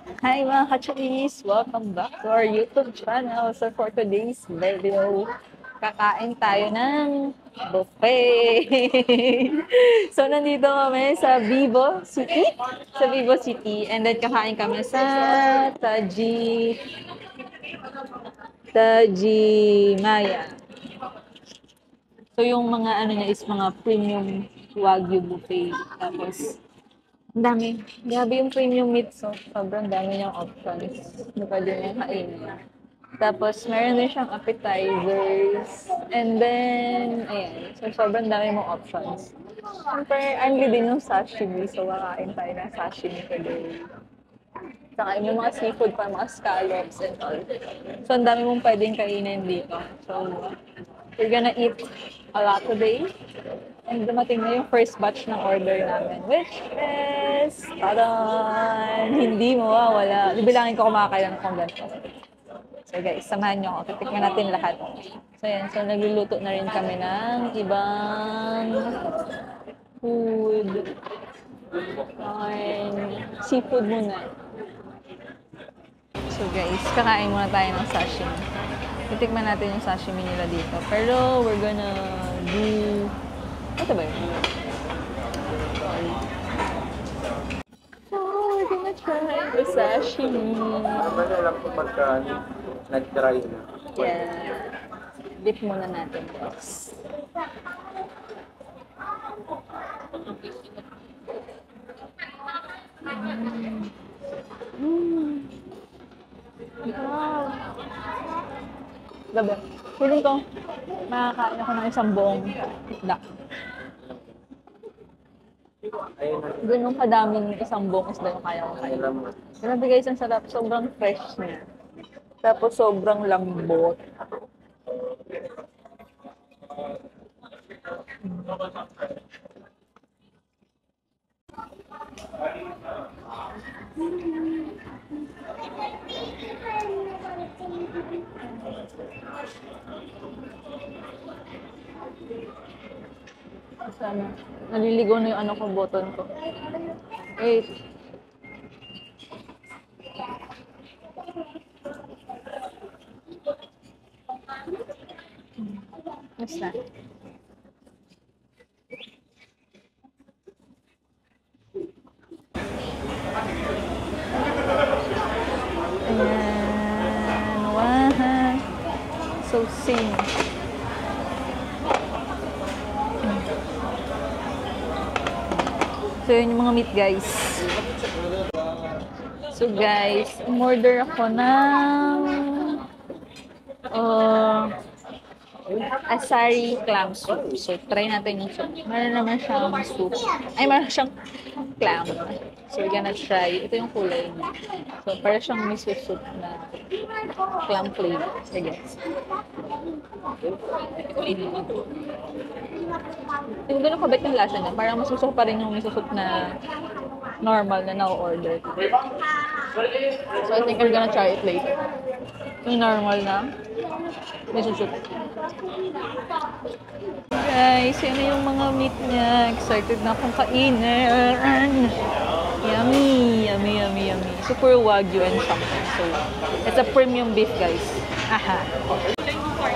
Hi mga kacharis! Welcome back to our YouTube channel. So for today's video, kakain tayo ng buffet. So nandito kami sa Vivo City. Sa Vivo City. And then kakain kami sa Taji Maya. So yung mga ano niya is mga premium Wagyu buffet. Tapos ang dami. Grabe yung premium meat. So, sobrang dami niyang options. Hindi pwede niyang kainin. Tapos, meron din siyang appetizers. And then, ayan. So, sobrang dami mong options. Siyempre, only din yung sashimi. So, kakain tayo ng sashimi today. Saka may mga seafood pa, mga scallops and all. So, ang dami mong pwedeng kainin dito. So, we're gonna eat a lot today. And dumating na yung first batch ng order namin, which is, tadan! Hindi mawawala. Bibilangin ko kumakailan kung ganito. So guys, samahan nyo ako. Titikman natin lahat. So yan, so nagluluto na rin kami ng ibang food. And seafood muna. So guys, kakain muna tayo ng sashimi. Titikman natin yung sashimi nila dito. Pero we're gonna do... Ito ba yun? So, we're gonna try the sashimi. Tama na lang kung pagka nag-try na. Yeah. Dip muna natin, guys. Wow. Gabi. Feeling ko, makakain ako ng isang buong isda. Ayun na. Ganun kadaming isang buong isda yung kaya ko kain. Alam mo. Grabe guys, ang sarap. Sobrang fresh niya. Tapos sobrang lambot. Sana. Naliligaw na yung ano ko, button ko. Wait. Basta. Ayan. Wow. So sing. So yun yung mga meat guys. So guys, umorder ako ng asari clam soup. So try natin yung soup. Meron naman siyang soup. Ay, meron siyang clam. So we're gonna try. Ito yung kulay niya. So para siyang miso soup na clam flavor. I guess. Hindi ko kabit yung lasa niya. Parang masusok pa rin yung miso soup na normal na na-order. So I think I'm gonna try it later. Yung normal na miso soup. Guys, yun na yung mga meat niya. Excited na akong kainin. Yummy, yummy, yummy, yummy. Super Wagyu and something. So, it's a premium beef, guys. Aha.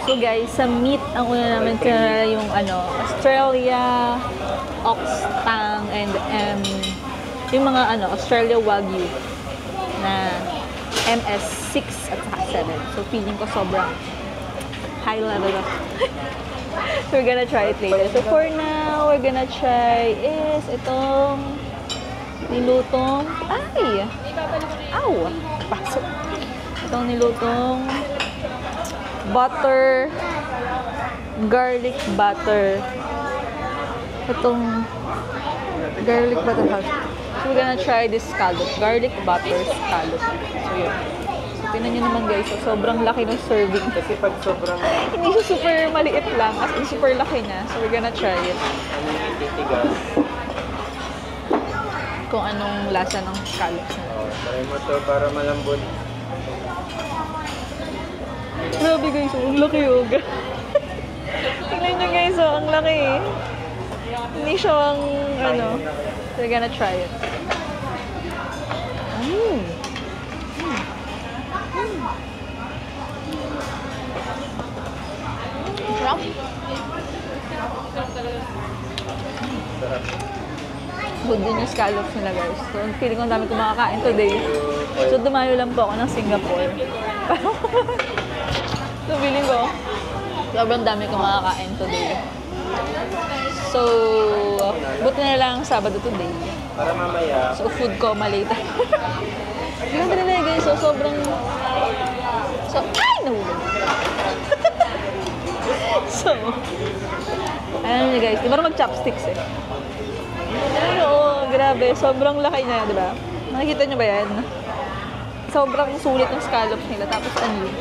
So guys, sa meat, ang una namin tira yung Australia, Ox Tang, and yung mga Australia Wagyu na MS6 at saka 7. So feeling ko sobrang high level of we're gonna try it later. So for now, we're gonna try is itong nilutong Aw! Pasok. Itong nilutong butter, garlic butter. Itong garlic butter house. So we're gonna try this scallop. Garlic butter scallop. So yun. So tingnan nyo naman guys. So, sobrang laki ng serving. Kasi pag sobrang Hindi siya super maliit lang. As in super laki na. So we're gonna try it. ano yung titigas. Kung anong lasa ng scallops na. Try mo to para malambot. Grabe guys, ang laki oh. Tingnan nyo guys, oh, ang laki eh. Hindi siya ang, So we're gonna try it. Sarap. Good din yung scallops nila guys. So, feeling ko ang dami ko makakain today. So, dumayo lang po ako ng Singapore. So, feeling ko, sobrang dami ko makakain today. So, buti na lang Sabado today. Para mamaya, So, food coma later. Ganda rin na guys. So, sobrang... So, ay! Nahulog. So, ayan nyo guys. Di ba mag-chopsticks eh? Oo, grabe. Sobrang laki niya, di ba? Nakikita nyo ba yan? Sobrang sulit ng scallops nila. Tapos ano yun?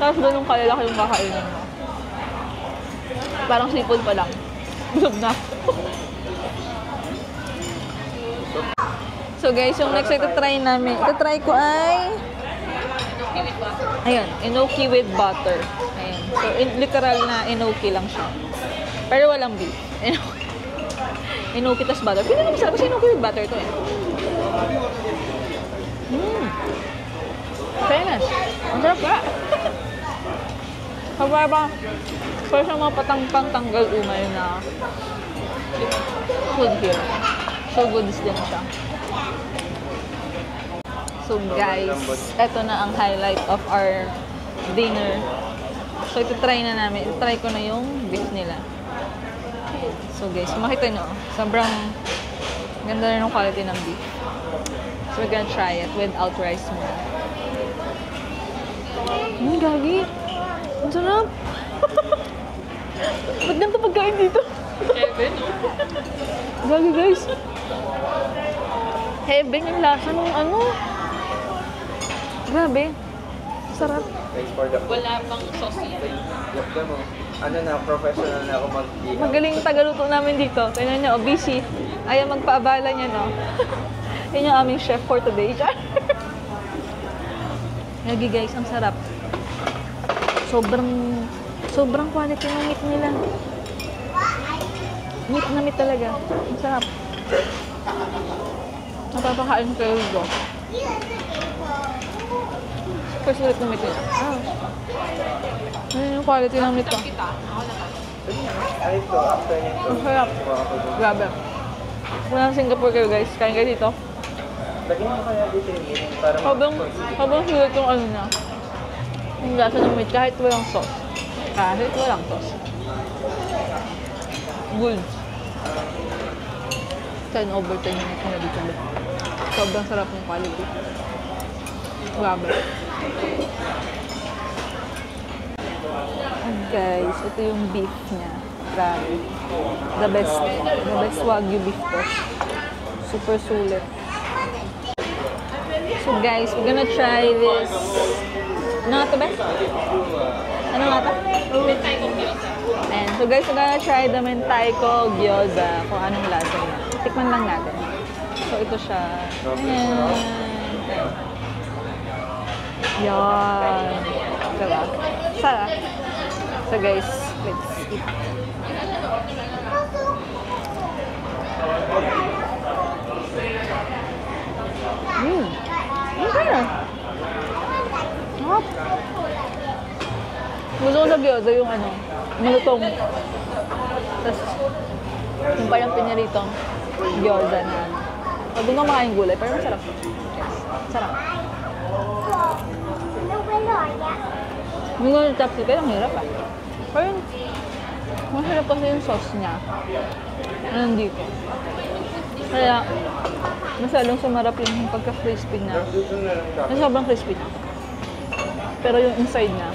Tapos ganun kalalaki yung kakainin mo. Parang seafood pa lang. Busog na. So guys, yung next ito-try namin. Ito-try ko ay... Ayan, enoki with butter. Ayan. So, literal na enoki lang siya. Pero walang beef. Enoki tas butter. Pwede naman masarap kasi enoki with butter to eh. Fairness. Ang sarap ka. Kapag ba, para siyang mga patanggal umay na food here. So, goods din siya. So guys, eto na ang highlight of our dinner. So ito try na namin. Ito-try ko na yung beef nila. So guys, makita nyo, sobrang ganda rin yung quality ng beef. So we're gonna try it without rice muna. Gagi! Ang sarap! Ba't ganito pagkain dito? Heaven, no? Gagi guys! Heaven yung lasa ng ano? Grabe. Sarap. thanks for the food. Wala pang sauce yan. Yapda mo. Ano na, professional na ako mag-ihaw. Magaling yung tagaluto namin dito. Tingnan nyo, busy. Ayaw magpaabala niya, no? Yun yung aming chef for today. Lagi guys, ang sarap. Sobrang quality ng meat nila. Meat na meat talaga. Ang sarap. Napapakain ko ito. First ulit ng meat nila. Ano yung quality ng meat ko? Ano ito, after nito? Ang sarap. Grabe. Kung nasa Singapore kayo guys, kain kayo dito. Lagyan mo kaya dito yung meat para Habang sulit yung ano na. Yung lasa ng meat kahit walang sauce. Kahit walang sauce. Good. 10 over 10 minutes na dito. Sobrang sarap ng quality. Grabe. And guys, ito yung beef niya. Grabe. The best Wagyu beef to. Super sulit. So guys, we're gonna try this. Ano nga ito, Beth? Ano nga ito? Mentaiko gyoza. Ayan. So guys, we're gonna try the mentaiko gyoza. Kung anong lasa niya. Tikman lang natin. So ito siya. Ayan. Yan. Diba? Sarap. So guys, let's eat. Okay na. Hop. Gusto ko sa gyoza yung ano, malutong. Tapos, yung parang pinaritong gyoza na ano. Huwag doon ka makain gulay, pero masarap. Yes. Sarap. Yung gano'n chopstick, kaya ang hirap ah. Pero yung, masarap kasi yung sauce niya. Nandito. Kaya, masyadong sumarap yung pagka-crispy na. Yung sobrang crispy na. Pero yung inside na,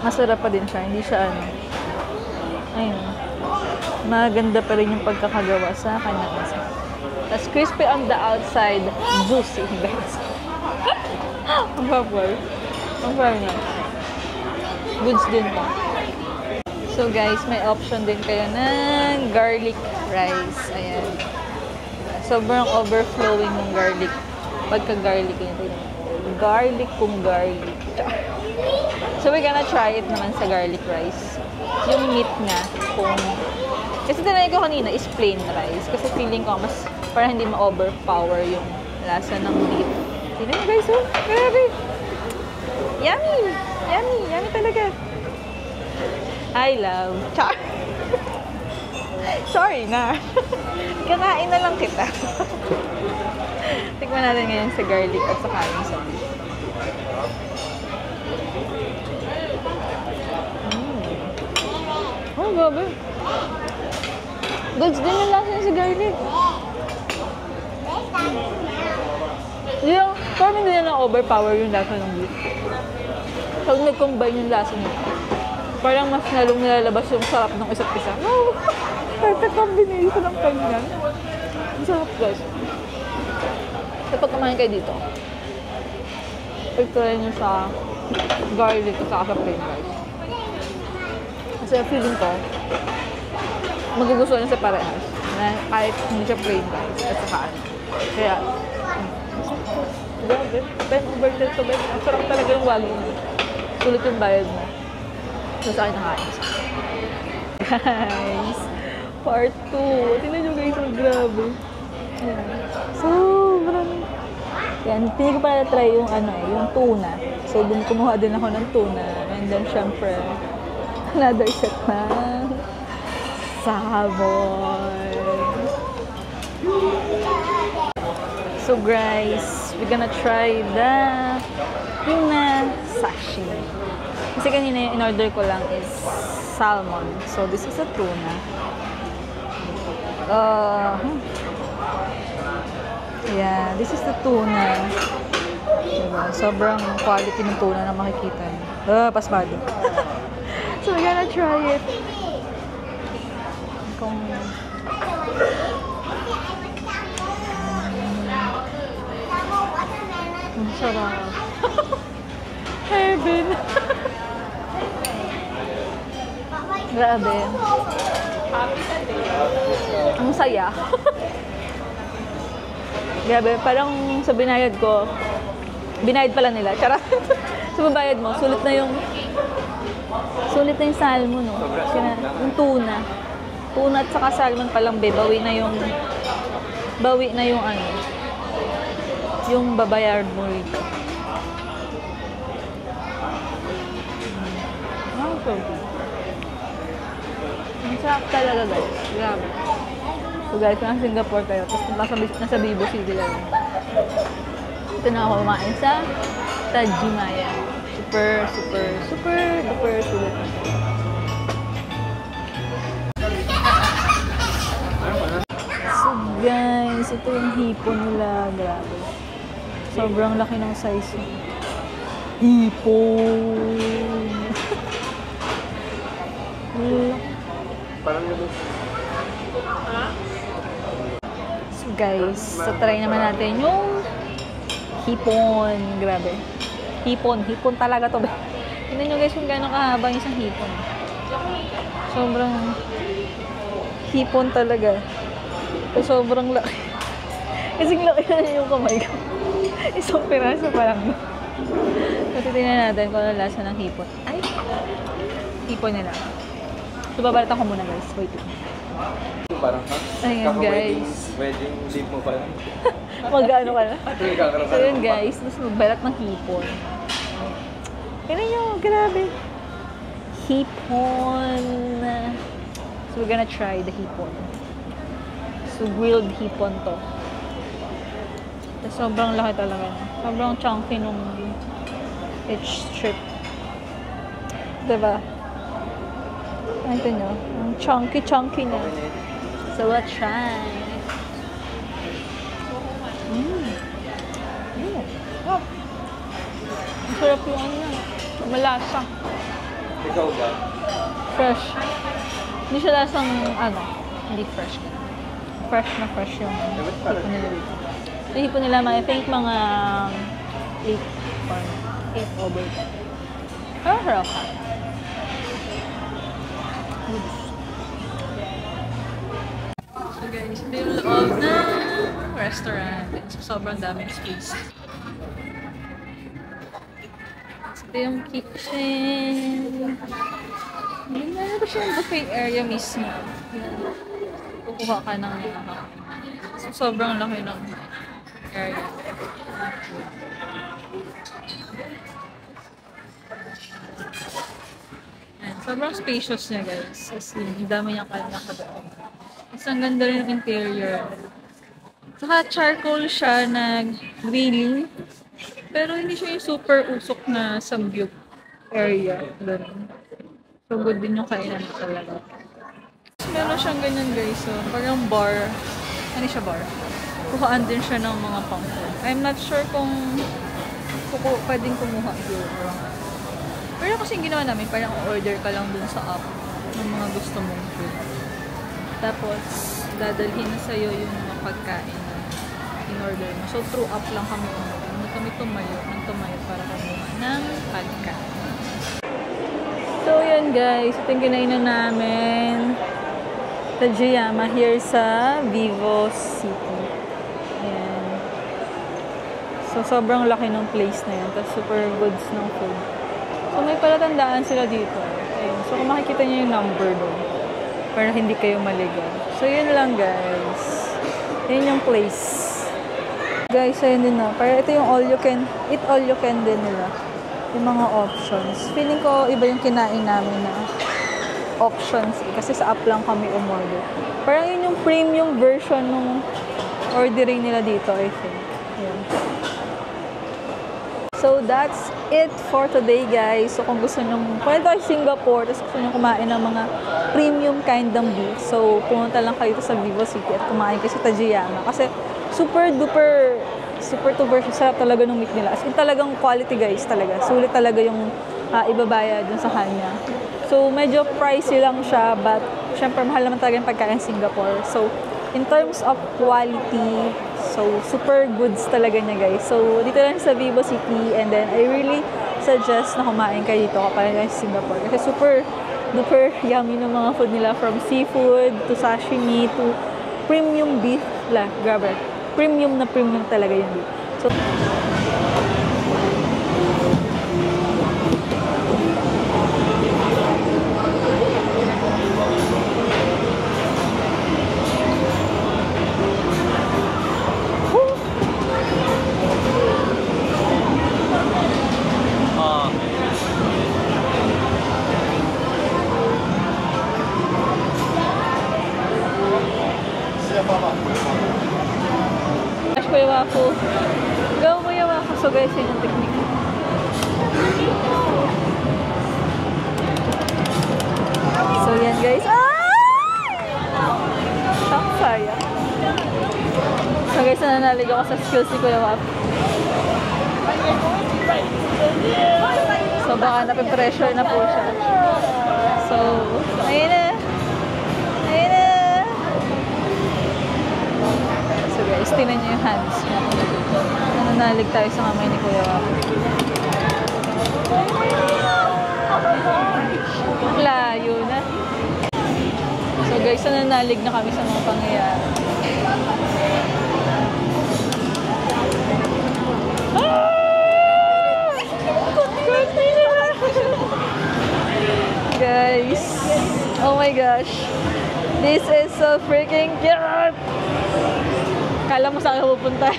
masarap pa din siya. Hindi siya ano. Ayun. Maganda pa rin yung pagkakagawa sa kanyang isa. Tapos crispy on the outside, juicy, guys. Ang papal. Ang papal niya. Goods din to. So guys, may option din kayo ng garlic rice. Ayan. Sobrang overflowing ng garlic. Pagka-garlic yun. Garlic kung garlic. So we're gonna try it naman sa garlic rice. Yung meat na kung... Kasi tinry ko kanina is plain rice. Kasi feeling ko mas para hindi ma-overpower yung lasa ng beef. Tignan mo guys, oh. Grabe. Yummy! Yummy! Yummy talaga. I love. Char! Sorry na. Kakain na lang kita. Tikman natin ngayon sa garlic at saka yung sa beef. Oh, grabe. Goods din yung lasa niya sa garlic. Parang hindi na overpower yung lasa ng beef. Pag nag-combine yung lasa niya, parang mas lalong nilalabas yung sarap ng isa't isa. Oh, perfect combination ng kanya. Ang sarap, guys. Kapag kumain kayo dito, pagtry nyo sa garlic at saka sa plain rice. Kasi feeling ko, magugustuhan nyo sa parehas. Na kahit hindi siya plain rice at saka ano. Kaya, grabe. Ben, overload to Ben. Ang sarap talaga yung wagyu mo. Sulit yung bayad mo. So, sa akin nakain siya. Guys, part 2. Tingnan nyo guys, ang grabe. Ayan. Sobrang... Yan, hindi ko pala try yung ano yung tuna. So, kumuha din ako ng tuna. And then, syempre, another set na sabon. So guys, we're gonna try the tuna sashimi. Kasi kanina yung in-order ko lang is salmon. So this is a tuna. Yeah, this is the tuna. Diba? Sobrang quality ng tuna na makikita niyo. Pasmado. So we're gonna try it. Kung ang sarap. Heaven. Grabe. Ang saya. Grabe, parang sa binayad ko, binayad pala nila. Charot. Sa babayad mo, sulit na yung salmon, no? Yung tuna. Tuna at saka salmon palang bawi na yung ano, yung babayad mo rito. So good. Ang sarap talaga guys. Grabe. So guys, kung nasa Singapore kayo, tapos nasa Vivo City lang. Ito na ako kumain sa Tajimaya. Super sulit. So guys, ito yung hipon nila. Grabe. Sobrang laki ng size niya. Hipon! Parang gano'n. So guys, try naman natin yung hipon. Grabe. Hipon talaga to. Tingnan nyo guys kung gaano kahaba yung isang hipon. Sobrang hipon talaga. Sobrang laki. Kasing laki na yung kamay ko. Isang piraso pa lang. So, titignan natin kung ano lasa ng hipon. Ay! Hipon nila. So, babalatan ko muna guys. Wait. Parang ha? Ayan guys. Wedding date mo pa lang. Mag-ano ka na? Ito So yun guys, mas magbalat ng hipon. Tignan nyo, grabe. Hipon. So we're gonna try the hipon. So grilled hipon to. So, sobrang laki talaga niya. Sobrang chunky nung each strip. Diba? Ito nyo, ang chunky niya. So we'll try. Ang sarap yung ano yan. Malasa. Ikaw ba? Fresh. Hindi siya lasang ano. Hindi fresh. Fresh na fresh yung hipon nila dito. Yung hipon nila, I think mga 8 or 8 over. Pero sarap ka. So guys, ito yung loob ng restaurant. So, sobrang daming space. Ito yung kitchen. Meron ko siya yung buffet area mismo. Kukuha ka ng so, sobrang laki ng area. Sobrang spacious niya, guys. As in, ang dami niyang kanya doon. Tapos ang ganda rin ng interior. Saka charcoal siya na grilling. Pero hindi siya yung super usok na samgyup area. Ganun. So, good din yung kainan talaga. Meron siyang ganyan, guys. So, parang bar. Ano siya bar? Kuhaan din siya ng mga fountain. I'm not sure kung pwedeng kumuha doon. Pero kasi yung ginawa namin, parang order ka lang dun sa app ng mga gusto mong food. Tapos, dadalhin na sa'yo yung mga pagkain na in-order mo. So, through app lang kami umorder. Hindi kami tumayo para kumuha ng pagkain. So, yun guys. Ito yung kinainan namin. Tajiyama here sa Vivo City. Ayan. So, sobrang laki ng place na yan. Tapos, super goods ng food. So, may palatandaan sila dito. Ayan. So, kung makikita niyo yung number doon, para hindi kayo maligaw. So, yun lang, guys. Yun yung place. Guys, ayun din na. Para ito yung eat all you can din nila. Yung mga options. Feeling ko, iba yung kinain namin na options. Kasi sa app lang kami umorder. Parang yun yung premium version ng ordering nila dito, I think. Ayan. So, that's it for today, guys. So, kung gusto nyo, punta kayo Singapore, tapos gusto nyo kumain ng mga premium kind ng beef, so, pumunta lang kayo sa Vivo City at kumain kayo sa Tajiyama. Kasi, super duper sarap talaga ng meat nila. As in, talagang quality, guys, talaga. Sulit talaga yung ibabaya dun sa kanya. So, medyo pricey lang siya, but, syempre, mahal naman talaga yung pagkain Singapore. So, in terms of quality, so, super goods talaga niya, guys. So, dito lang sa Vivo City, and then, I really suggest na kumain kayo dito kapag kayo sa Singapore. Kasi super duper yummy ng mga food nila, from seafood, to sashimi, to premium beef. Grabe. Premium na premium talaga yung beef. So, Kuya Wako. Go, Kuya Wako. So guys, yun yung technique. So yan guys. Ang saya. So guys, nananalig ako sa skills ni Kuya Wako. So baka napipressure na po siya. So, ayun na. Guys, tingnan nyo yung hands niya. Nananalig tayo sa kamay ni Kuya Wako. Layo na. So guys, nananalig na kami sa mga pangyayari. Guys, oh my gosh. This is so freaking cute! Kala mo saan ako pupunta.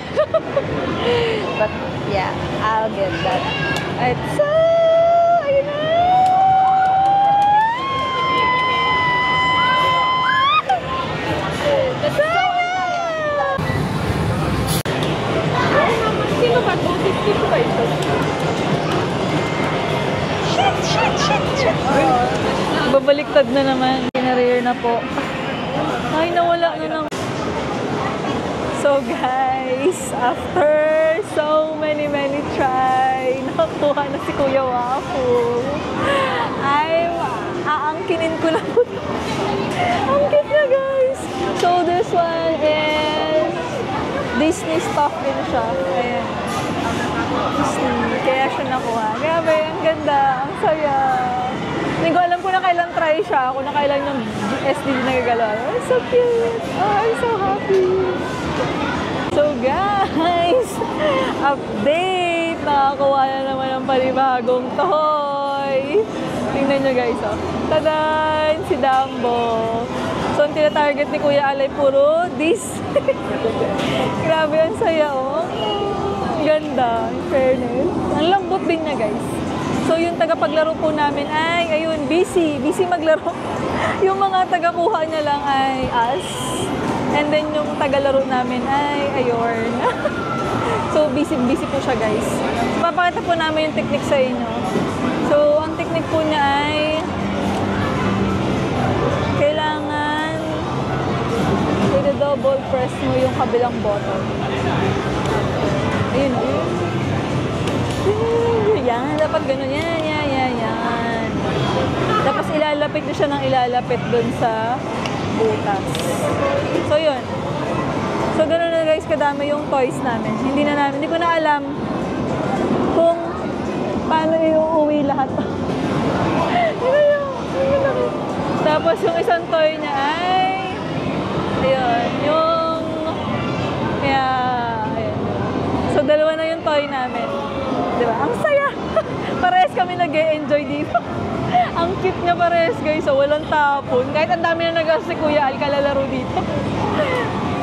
But, yeah, I'll get that. It's so... Ayun na! Sino ba ito? 50 ba ito? Shit! Babaliktad na naman. Kinareer na po. Ay, nawala na naman. So guys, after so many try, nakakuha na si Kuya Wako. Aangkinin ko na po. Ang cute na guys. So this one is Disney stuff din siya. Ayan. Disney. Kaya siya nakuha. Grabe, ang ganda. Ang saya. Hindi ko alam kung na kailan try siya. Kung na kailan yung SDD nagagalaw. It's so cute. Oh, I'm so happy. So guys, update! Nakakuha na naman ng panibagong toy. Tingnan nyo guys, oh. Tadan! Si Dumbo. So, ang tina-target ni Kuya Alay, puro this. Grabe, ang saya, oh. Ang ganda, in fairness. Ang lambot din niya, guys. So yung tagapaglaro po namin ay, ayun, busy maglaro. Yung mga tagakuha niya lang ay us. And then yung tagalaro namin ay ayorn. So busy po siya guys. Papakita po namin yung technique sa inyo. So ang technique po niya ay kailangan i-double press mo yung kabilang button. Ayun, ayun. Yan, dapat ganun. Yan. Tapos ilalapit na siya ng ilalapit dun sa butas. So, yun. So, ganun na guys, kadami yung toys namin. Hindi ko na alam kung paano iuuwi lahat. Tapos, yung isang toy niya ay ayun, yung ayun. So, dalawa na yung toy namin. Diba? Ang saya! Parehas kami nag-e-enjoy dito. Ang cute niya parehas guys. So, walang tapon. Kahit ang dami na nag-aas si Kuya Al kalalaro dito.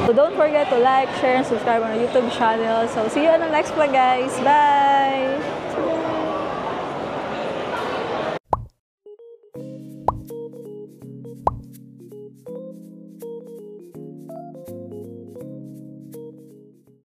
So, don't forget to like, share, and subscribe on our YouTube channel. So, see you on the next vlog guys. Bye!